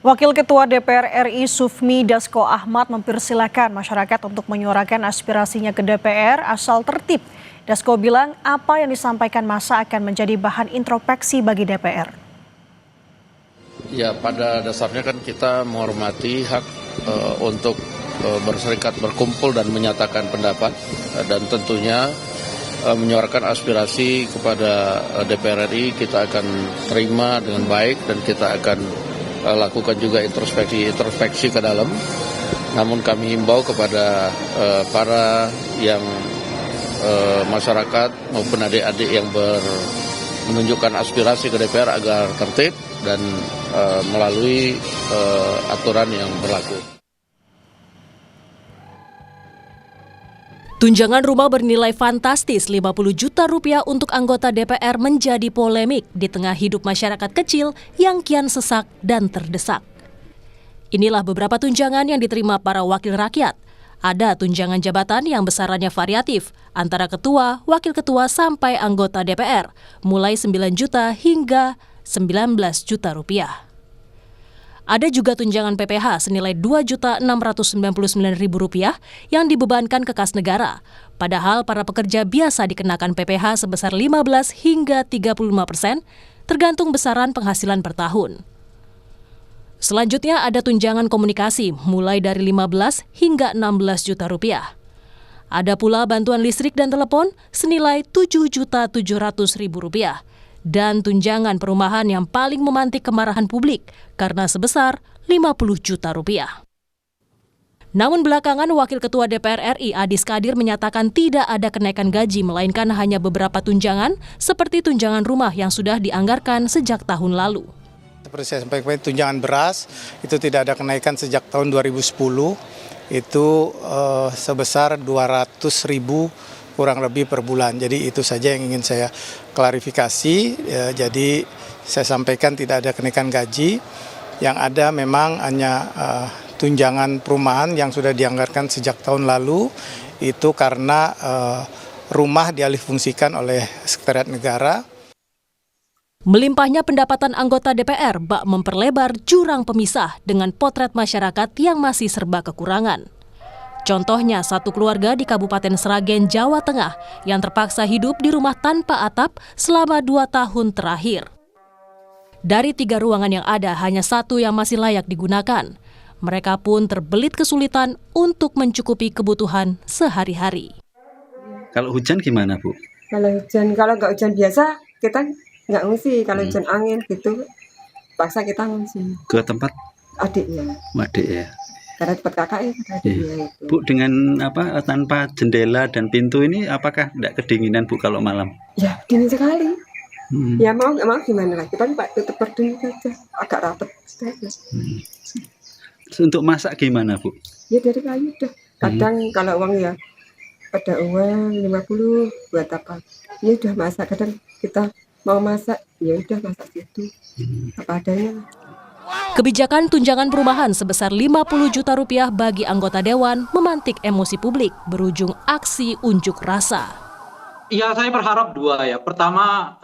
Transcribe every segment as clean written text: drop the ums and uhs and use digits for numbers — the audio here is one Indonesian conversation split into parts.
Wakil Ketua DPR RI Sufmi Dasko Ahmad mempersilahkan masyarakat untuk menyuarakan aspirasinya ke DPR asal tertib. Dasko bilang apa yang disampaikan massa akan menjadi bahan introspeksi bagi DPR. Ya, pada dasarnya kan kita menghormati hak untuk berserikat, berkumpul dan menyatakan pendapat, dan tentunya menyuarakan aspirasi kepada DPR RI kita akan terima dengan baik dan kita akan lakukan juga introspeksi ke dalam. Namun kami himbau kepada para yang masyarakat maupun adik-adik yang menunjukkan aspirasi ke DPR agar tertib dan melalui aturan yang berlaku. Tunjangan rumah bernilai fantastis 50 juta rupiah untuk anggota DPR menjadi polemik di tengah hidup masyarakat kecil yang kian sesak dan terdesak. Inilah beberapa tunjangan yang diterima para wakil rakyat. Ada tunjangan jabatan yang besarannya variatif, antara ketua, wakil ketua sampai anggota DPR, mulai 9 juta hingga 19 juta rupiah. Ada juga tunjangan PPH senilai Rp2.699.000 yang dibebankan ke kas negara. Padahal para pekerja biasa dikenakan PPH sebesar 15 hingga 35%, tergantung besaran penghasilan per tahun. Selanjutnya ada tunjangan komunikasi mulai dari 15 hingga 16 juta rupiah. Ada pula bantuan listrik dan telepon senilai Rp7.700.000. Dan tunjangan perumahan yang paling memantik kemarahan publik karena sebesar Rp50 juta. Namun belakangan Wakil Ketua DPR RI Adis Kadir menyatakan tidak ada kenaikan gaji melainkan hanya beberapa tunjangan seperti tunjangan rumah yang sudah dianggarkan sejak tahun lalu. Seperti saya sampaikan, tunjangan beras itu tidak ada kenaikan sejak tahun 2010, itu sebesar 200.000 kurang lebih per bulan. Jadi itu saja yang ingin saya klarifikasi. Jadi saya sampaikan tidak ada kenaikan gaji, yang ada memang hanya tunjangan perumahan yang sudah dianggarkan sejak tahun lalu, itu karena rumah dialihfungsikan oleh Sekretariat Negara. Melimpahnya pendapatan anggota DPR bak memperlebar jurang pemisah dengan potret masyarakat yang masih serba kekurangan. Contohnya satu keluarga di Kabupaten Sragen, Jawa Tengah yang terpaksa hidup di rumah tanpa atap selama 2 tahun terakhir. Dari 3 ruangan yang ada, hanya 1 yang masih layak digunakan. Mereka pun terbelit kesulitan untuk mencukupi kebutuhan sehari-hari. Kalau hujan gimana, Bu? Kalau nggak hujan biasa, kita nggak ngungsi. Kalau hujan angin gitu, paksa kita ngungsi. Ke tempat? Adiknya. Adik ya. Karena tempat kakak ya, adiknya itu. Bu, dengan tanpa jendela dan pintu ini apakah tidak kedinginan, Bu, kalau malam? Ya, dingin sekali. Ya mau nggak mau gimana lagi, paling Pak tutup berdingin saja, agak rapat saja. Untuk masak gimana, Bu? Ya dari kayu udah. Kadang kalau uang ya ada uang 50 buat apa? Ya udah masak. Kadang kita mau masak, ya udah masak situ. Apa adanya. Kebijakan tunjangan perumahan sebesar Rp50 juta bagi anggota dewan memantik emosi publik berujung aksi unjuk rasa. Ya, saya berharap 2 ya. Pertama,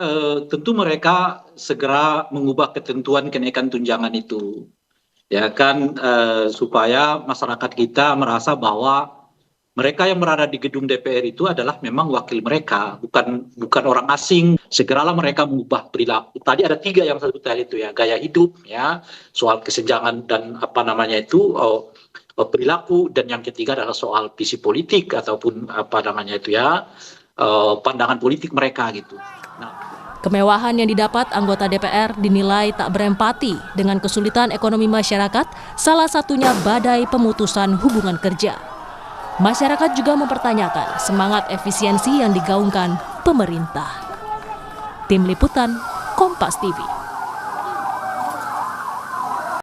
tentu mereka segera mengubah ketentuan kenaikan tunjangan itu. Ya kan, supaya masyarakat kita merasa bahwa mereka yang berada di gedung DPR itu adalah memang wakil mereka, bukan orang asing. Segeralah mereka mengubah perilaku. Tadi ada 3 yang saya sebut tadi itu ya, gaya hidup, ya, soal kesenjangan dan perilaku, dan yang ketiga adalah soal visi politik ataupun pandangan politik mereka gitu. Kemewahan yang didapat anggota DPR dinilai tak berempati dengan kesulitan ekonomi masyarakat, salah satunya badai pemutusan hubungan kerja. Masyarakat juga mempertanyakan semangat efisiensi yang digaungkan pemerintah. Tim Liputan, Kompas TV.